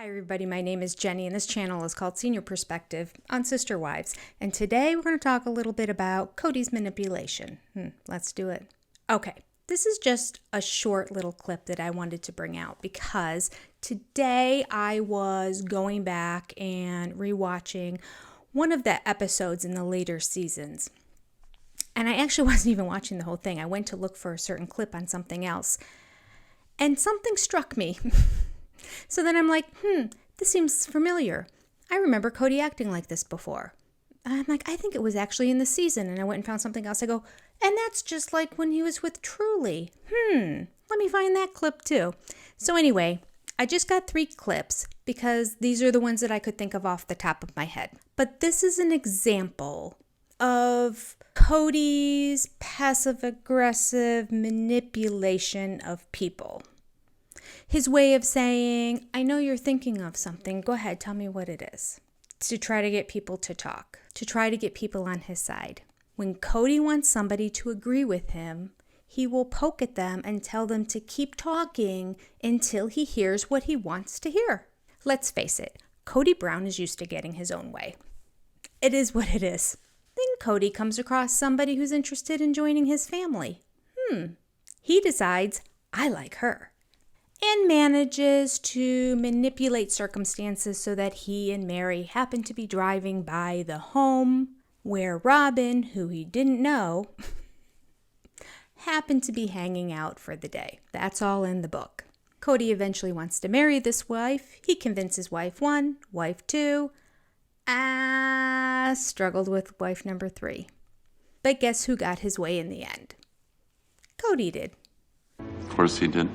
everybody, my name is Jenny and this channel is called Senior Perspective on Sister Wives. And today we're going to talk a little bit about Kody's manipulation. Let's do it. Okay, this is just a short little clip that I wanted to bring out because today I was going back and rewatching one of the episodes in the later seasons. And I actually wasn't even watching the whole thing. I went to look for a certain clip on something else. And something struck me. So then I'm like, this seems familiar. I remember Kody acting like this before. I'm like, I think it was actually in the season. And I went and found something else. I go, and that's just like when he was with Truly. Let me find that clip too. So anyway, I just got 3 clips because these are the ones that I could think of off the top of my head. But this is an example of Kody's passive-aggressive manipulation of people. His way of saying, I know you're thinking of something. Go ahead, tell me what it is. To try to get people to talk, to try to get people on his side. When Kody wants somebody to agree with him, he will poke at them and tell them to keep talking until he hears what he wants to hear. Let's face it, Kody Brown is used to getting his own way. It is what it is. Then Kody comes across somebody who's interested in joining his family. He decides, I like her. And manages to manipulate circumstances so that he and Mary happen to be driving by the home where Robin, who he didn't know, happened to be hanging out for the day. That's all in the book. Kody eventually wants to marry this wife. He convinces wife 1, wife 2. Struggled with wife number 3. But guess who got his way in the end? Kody did. Of course he did.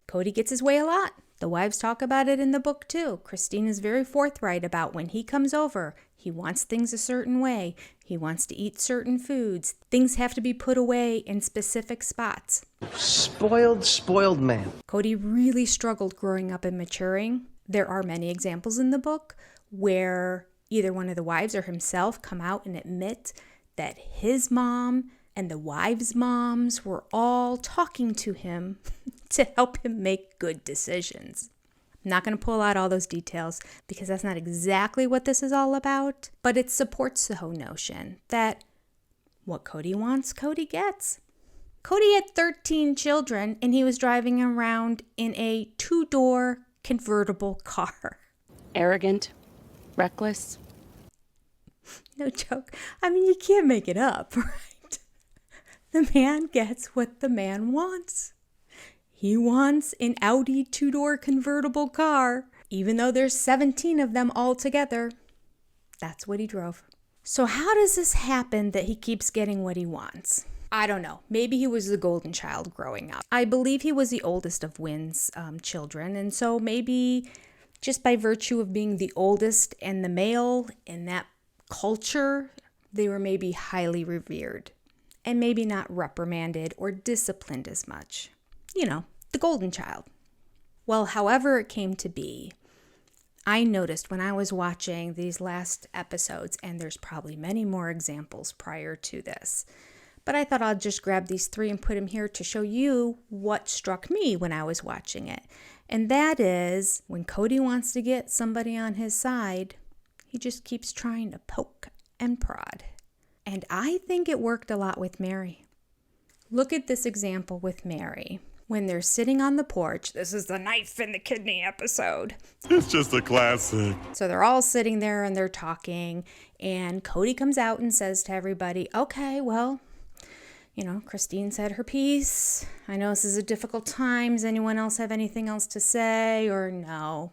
Kody gets his way a lot. The wives talk about it in the book too. Christine is very forthright about when he comes over. He wants things a certain way. He wants to eat certain foods. Things have to be put away in specific spots. Spoiled man. Kody really struggled growing up and maturing. There are many examples in the book where either one of the wives or himself come out and admit that his mom and the wives' moms were all talking to him to help him make good decisions. I'm not going to pull out all those details because that's not exactly what this is all about, but it supports the whole notion that what Kody wants, Kody gets. Kody had 13 children and he was driving around in a 2-door convertible car. Arrogant, reckless. No joke. I mean, you can't make it up, right? The man gets what the man wants. He wants an Audi 2-door convertible car, even though there's 17 of them all together. That's what he drove. So how does this happen that he keeps getting what he wants? I don't know. Maybe he was the golden child growing up. I believe he was the oldest of Wynn's children, and so maybe just by virtue of being the oldest and the male in that culture, they were maybe highly revered. And maybe not reprimanded or disciplined as much. You know, the golden child. Well, however it came to be, I noticed when I was watching these last episodes, and there's probably many more examples prior to this, but I thought I'd just grab these 3 and put them here to show you what struck me when I was watching it. And that is, when Kody wants to get somebody on his side, he just keeps trying to poke and prod. And I think it worked a lot with Mary. Look at this example with Mary. When they're sitting on the porch, this is the knife in the kidney episode. It's just a classic. So they're all sitting there and they're talking. And Kody comes out and says to everybody, okay, well, Christine said her piece. I know this is a difficult time. Does anyone else have anything else to say or no?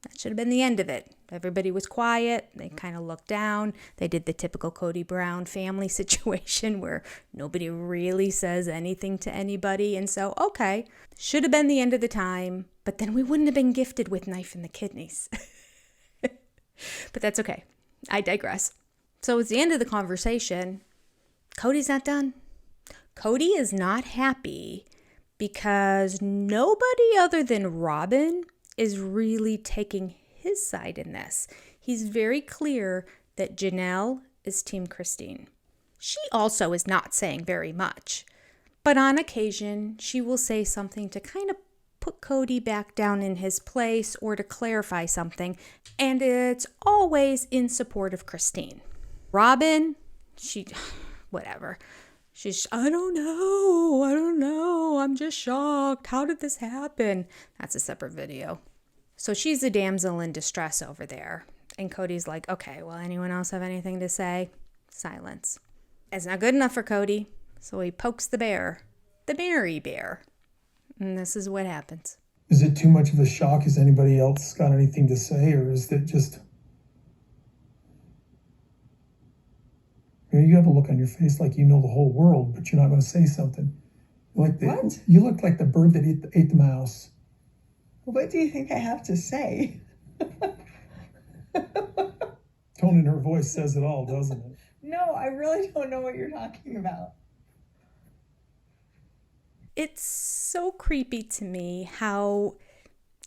That should have been the end of it. Everybody was quiet. They kind of looked down. They did the typical Kody Brown family situation where nobody really says anything to anybody. And so, okay, should have been the end of the time, but then we wouldn't have been gifted with knife in the kidneys. But that's okay. I digress. So it's the end of the conversation. Kody's not done. Kody is not happy because nobody other than Robin is really taking his side in this. He's very clear that Janelle is Team Christine. She also is not saying very much, but on occasion she will say something to kind of put Kody back down in his place or to clarify something, and it's always in support of Christine. Robin, whatever. I don't know, I'm just shocked. How did this happen? That's a separate video. So she's a damsel in distress over there. And Kody's like, okay, well, anyone else have anything to say? Silence. It's not good enough for Kody, so he pokes the bear, the Mary bear. And this is what happens. Is it too much of a shock? Has anybody else got anything to say, or is it just... You have a look on your face like you know the whole world, but you're not going to say something. What? You look like the bird that ate the mouse. What do you think I have to say? Tone in her voice says it all, doesn't it? No, I really don't know what you're talking about. It's so creepy to me how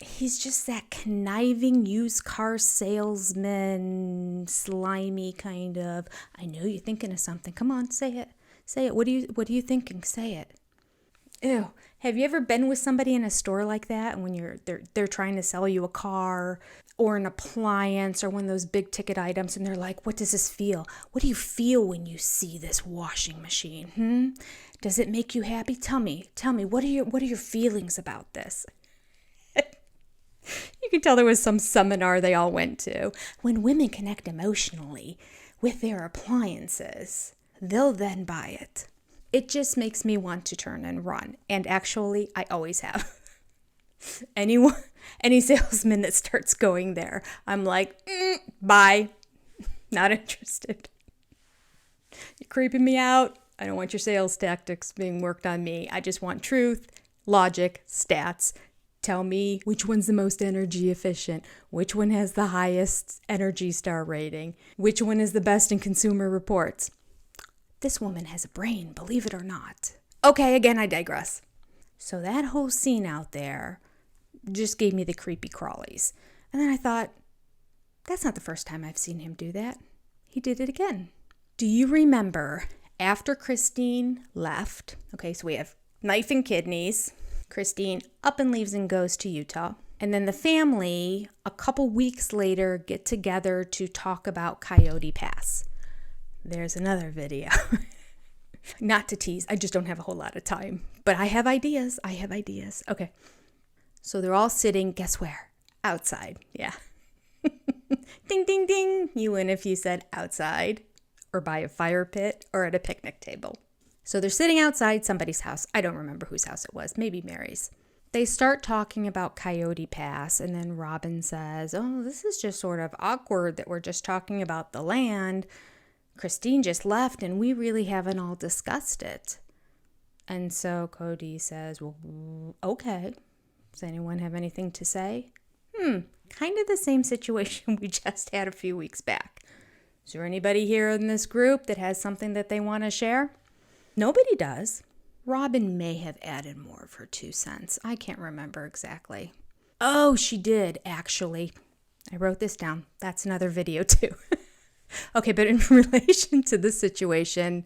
he's just that conniving used car salesman, slimy kind of, I know you're thinking of something. Come on, say it. Say it. What are you thinking? Say it. Ew. Have you ever been with somebody in a store like that and when they're trying to sell you a car or an appliance or one of those big ticket items and they're like, what does this feel? What do you feel when you see this washing machine? Does it make you happy? Tell me, what are your feelings about this? You can tell there was some seminar they all went to. When women connect emotionally with their appliances, they'll then buy it. It just makes me want to turn and run. And actually, I always have. Any salesman that starts going there, I'm like, bye. Not interested. You're creeping me out. I don't want your sales tactics being worked on me. I just want truth, logic, stats. Tell me which one's the most energy efficient, which one has the highest Energy Star rating, which one is the best in Consumer Reports. This woman has a brain, believe it or not. Okay, again, I digress. So that whole scene out there just gave me the creepy crawlies. And then I thought, that's not the first time I've seen him do that. He did it again. Do you remember after Christine left? Okay, so we have knife and kidneys. Christine up and leaves and goes to Utah. And then the family, a couple weeks later, get together to talk about Coyote Pass. There's another video. Not to tease, I just don't have a whole lot of time. But I have ideas. Okay. So they're all sitting, guess where? Outside. Yeah. Ding, ding, ding. You win if you said outside or by a fire pit or at a picnic table. So they're sitting outside somebody's house. I don't remember whose house it was. Maybe Mary's. They start talking about Coyote Pass, and then Robin says, oh, this is just sort of awkward that we're just talking about the land. Christine just left, and we really haven't all discussed it. And so Kody says, well, okay. Does anyone have anything to say? Kind of the same situation we just had a few weeks back. Is there anybody here in this group that has something that they want to share? Nobody does. Robin may have added more of her 2 cents. I can't remember exactly. Oh, she did, actually. I wrote this down. That's another video, too. Okay, but in relation to this situation,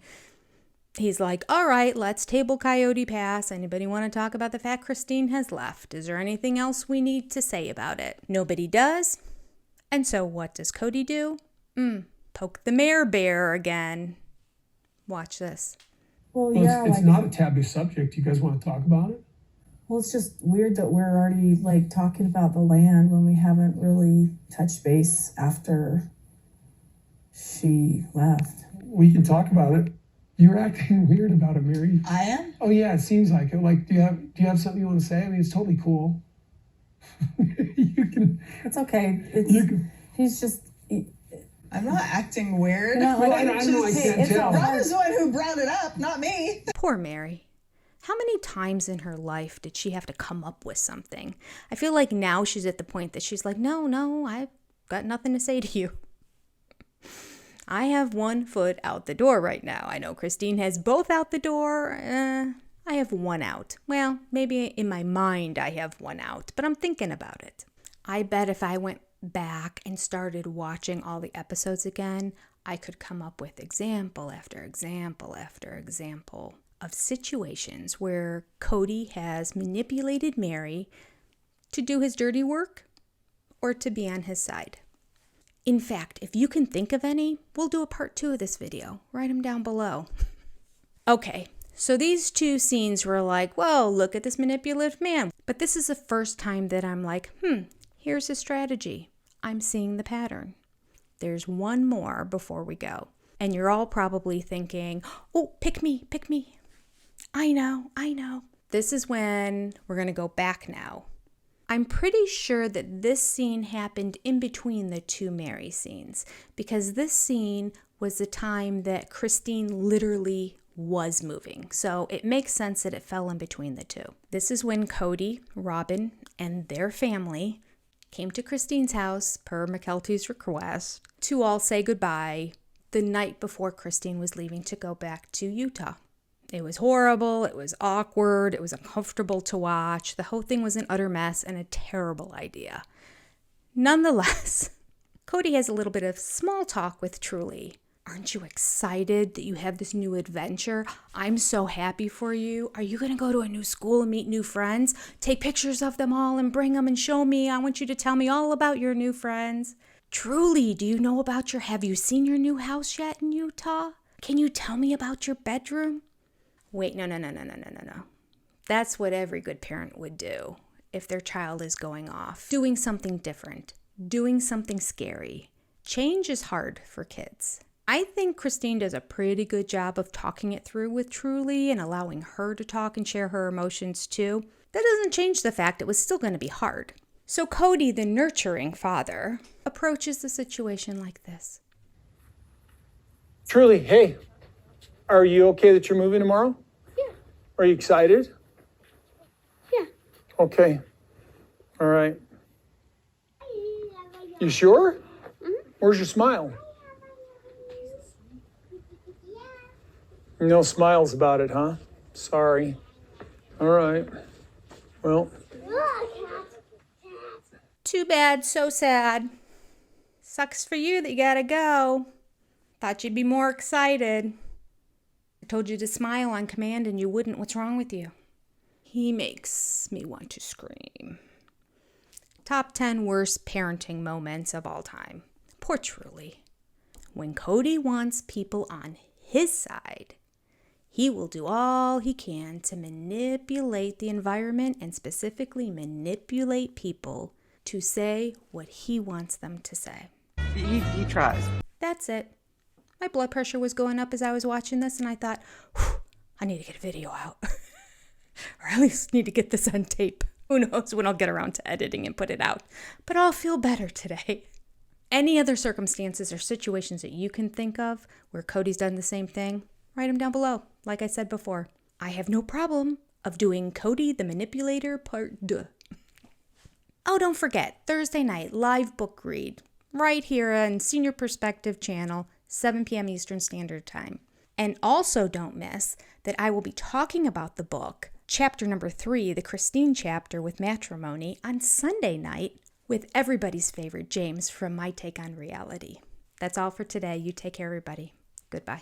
he's like, all right, let's table Coyote Pass. Anybody want to talk about the fact Christine has left? Is there anything else we need to say about it? Nobody does. And so what does Kody do? Poke the mare bear again. Watch this. Well, it's not a taboo subject. You guys want to talk about it? Well, it's just weird that we're already talking about the land when we haven't really touched base after she left. We can talk about it. You're acting weird about it, Mary. I am? Oh yeah, it seems like it. Do you have something you want to say? I mean, it's totally cool. You can. It's okay. He's just. I'm not acting weird. No, I can't tell. Robin's the one who brought it up, not me. Poor Mary. How many times in her life did she have to come up with something? I feel like now she's at the point that she's like, no, I've got nothing to say to you. I have one foot out the door right now. I know Christine has both out the door. I have one out. Well, maybe in my mind I have one out, but I'm thinking about it. I bet if I went back and started watching all the episodes again, I could come up with example after example after example of situations where Kody has manipulated Mary to do his dirty work or to be on his side. In fact, if you can think of any, we'll do a part 2 of this video. Write them down below. Okay, so these two scenes were like, whoa, look at this manipulative man. But this is the first time that I'm like, here's a strategy. I'm seeing the pattern. There's one more before we go. And you're all probably thinking, oh, pick me. I know. This is when we're going to go back now. I'm pretty sure that this scene happened in between the two Mary scenes, because this scene was the time that Christine literally was moving. So it makes sense that it fell in between the two. This is when Kody, Robin, and their family came to Christine's house per McKelty's request to all say goodbye the night before Christine was leaving to go back to Utah. It was horrible, it was awkward, it was uncomfortable to watch. The whole thing was an utter mess and a terrible idea. Nonetheless, Kody has a little bit of small talk with Truly. Aren't you excited that you have this new adventure? I'm so happy for you. Are you going to go to a new school and meet new friends? Take pictures of them all and bring them and show me. I want you to tell me all about your new friends. Truly, have you seen your new house yet in Utah? Can you tell me about your bedroom? Wait, no. That's what every good parent would do if their child is going off, doing something different, doing something scary. Change is hard for kids. I think Christine does a pretty good job of talking it through with Truly and allowing her to talk and share her emotions too. That doesn't change the fact it was still going to be hard. So Kody, the nurturing father, approaches the situation like this. Truly, hey, are you okay that you're moving tomorrow? Yeah. Are you excited? Yeah. Okay. All right. You sure? Mm-hmm. Where's your smile? No smiles about it, huh? Sorry. All right. Well. Too bad, so sad. Sucks for you that you gotta go. Thought you'd be more excited. I told you to smile on command and you wouldn't. What's wrong with you? He makes me want to scream. Top 10 worst parenting moments of all time. Poor Truly. When Kody wants people on his side, he will do all he can to manipulate the environment and specifically manipulate people to say what he wants them to say. He tries. That's it. My blood pressure was going up as I was watching this, and I thought, I need to get a video out. Or at least need to get this on tape. Who knows when I'll get around to editing and put it out. But I'll feel better today. Any other circumstances or situations that you can think of where Kody's done the same thing, write them down below. Like I said before, I have no problem of doing Kody the Manipulator Part 2. Oh, don't forget, Thursday night, live book read. Right here on Senior Perspective channel, 7 p.m. Eastern Standard Time. And also don't miss that I will be talking about the book, chapter number 3, the Christine chapter with matrimony, on Sunday night with everybody's favorite James from My Take on Reality. That's all for today. You take care, everybody. Goodbye.